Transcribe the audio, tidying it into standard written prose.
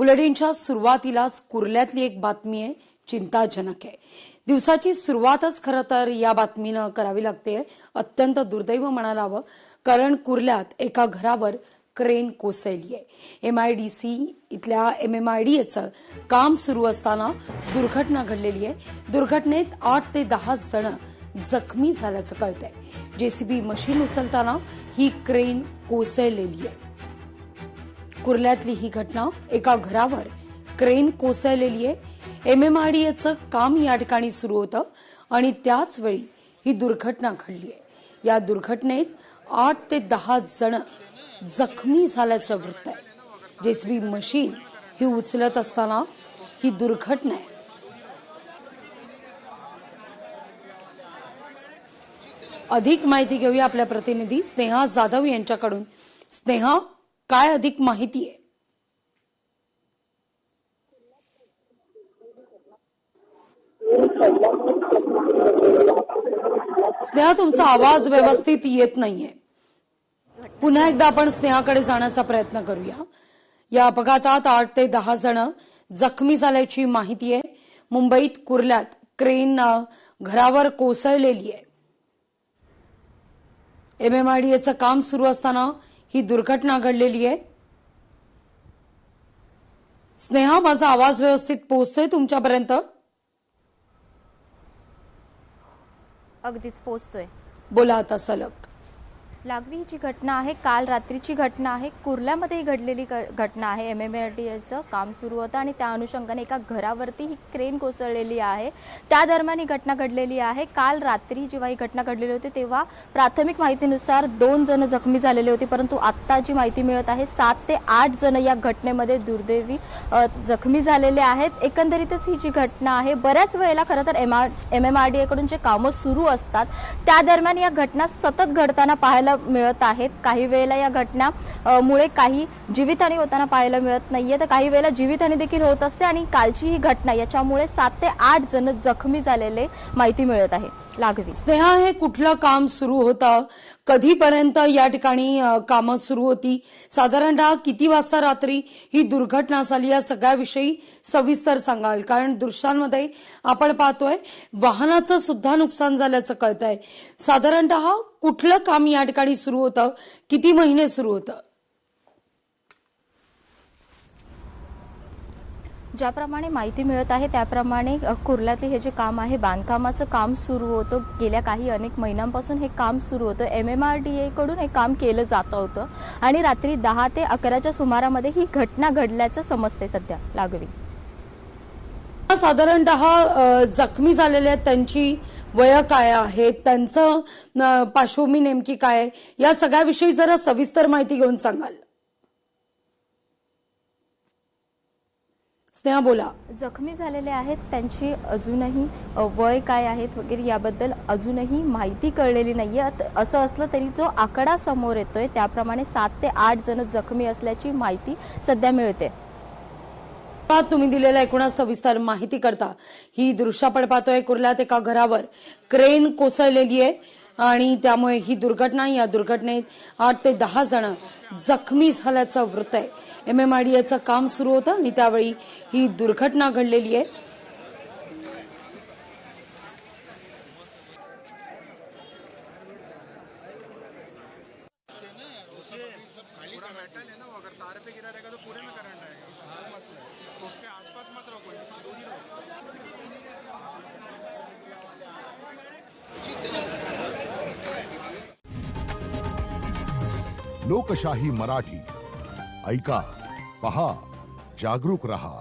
बुलेटिनच्या सुरुवातीलाच कुर्ल्यातली एक बातमी आहे, चिंताजनक आहे। दिवसाची सुरुवातच खरं तर या बातमीनं करावी लागते। अत्यंत दुर्दैव म्हणायला हवं, कारण कुर्ल्यात एका घरावर क्रेन कोसळली आहे। MIDC इथल्या MMIDAचं काम सुरू असताना दुर्घटना घडलेली आहे। दुर्घटनेत 8 ते 10 जण जखमी झाल्याचं कळतंय। JCB मशीन उचलताना ही क्रेन कोसळलेली आहे। कुर्ल्यातली ही घटना, एका घरावर क्रेन कोसळलेली आहे। MMIDAचं काम या ठिकाणी सुरू होतं आणि त्याच वेळी ही दुर्घटना घडली आहे। या दुर्घटनेत 8 ते 10 जण जखमी झाल्याचं वृत्त आहे। JCB मशीन ही उचलत असताना ही दुर्घटना आहे। अधिक माहिती घेऊया आपल्या प्रतिनिधी स्नेहा जाधव यांच्याकडून। स्नेहा, काय अधिक माहिती आहे? स्नेहा, तुमचा आवाज व्यवस्थित येत नाहीये। पुन्हा एकदा आपण स्नेहाकडे जाण्याचा प्रयत्न करूया। या अपघातात 8 ते 10 जण जखमी झाल्याची माहिती आहे। मुंबईत कुर्ल्यात क्रेन घरावर कोसळलेली आहे। MMIDAचं काम सुरू असताना ही दुर्घटना घडलेली आहे। स्नेहा, माझा आवाज व्यवस्थित पोहोचतोय तुमच्यापर्यंत? अगदीच पोहोचतोय। बोला आता सलग। लागवी ही जी घटना आहे, काल रात्रीची घटना आहे। कुर्ल्यामध्ये घडलेली घटना आहे। MMIDAचं काम सुरू होतं आणि त्या अनुषंगाने एका घरावरती ही क्रेन कोसळलेली आहे। त्या दरम्यान ही घटना घडलेली आहे। काल रात्री जेव्हा ही घटना घडलेली होती तेव्हा प्राथमिक माहितीनुसार 2 जण जखमी झालेले होते, परंतु आता जी माहिती मिळत आहे 7 ते 8 जण या घटनेमध्ये दुर्दैवी जखमी झालेले आहेत। एकंदरीतच ही जी घटना आहे, बऱ्याच वेळेला खरं तर MMIDA कडून जे कामं सुरू असतात त्या दरम्यान या घटना सतत घडताना पाहायला मिळत आहेत। काही वेळेला या घटनामुळे काही जीवितहानी होताना पाहायला मिळत नाहीये, तर काही वेळेला जीवितहानी देखील होत असते आणि कालची ही घटना याच्यामुळे 7 ते 8 जण जखमी झालेले माहिती मिळत आहे। लागवी, स्नेहा, हे कुठलं काम सुरू होतं? कधीपर्यंत या ठिकाणी कामं सुरू होती? साधारणतः किती वाजता रात्री ही दुर्घटना झाली? या सगळ्याविषयी सविस्तर सांगाल, कारण दृश्यांमध्ये आपण पाहतोय वाहनाचं सुद्धा नुकसान झाल्याचं कळतंय। साधारणतः कुठलं काम या ठिकाणी सुरू होतं? किती महिने सुरू होतं? ज्याप्रमाणे माहिती मिळत आहे त्याप्रमाणे कुर्ल्यातले हे जे काम आहे, बांधकामाचं काम सुरू होतं। गेल्या अनेक महिन्यांपासून हे काम सुरू होतं। MMIDA कडून हे काम केलं जात होतं आणि रात्री 10 ते 11च्या सुमारामध्ये ही घटना घडल्याचं समजते सध्या। लागवी, साधारणतः जखमी झालेले आहेत, त्यांची वय काय आहे, त्यांचं पार्श्वभूमी नेमकी काय, या सगळ्याविषयी जरा सविस्तर माहिती घेऊन सांगाल? स्नेहा, बोला। जखमी झालेले आहेत, त्यांची अजूनही वय काय आहेत वगैरे याबद्दल अजूनही माहिती कळलेली नाहीये। असं असलं तरी जो आकडा समोर येतोय त्याप्रमाणे 7 ते 8 जण जखमी असल्याची माहिती सध्या मिळते। तुम्ही दिलेल्या एकूण सविस्तर माहिती करता ही दृश्य आपण पाहतोय। कुर्ल्यात एका घरावर क्रेन कोसळलेली आहे आणि त्यामुळे ही दुर्घटना, या दुर्घटनेत 8 ते 10 जण जखमी झाल्याचं वृत्त आहे। MMIDAचं काम सुरू होतं आणि त्यावेळी ही दुर्घटना घडलेली आहे। लोकशाही मराठी ऐका, पहा, जागरूक रहा।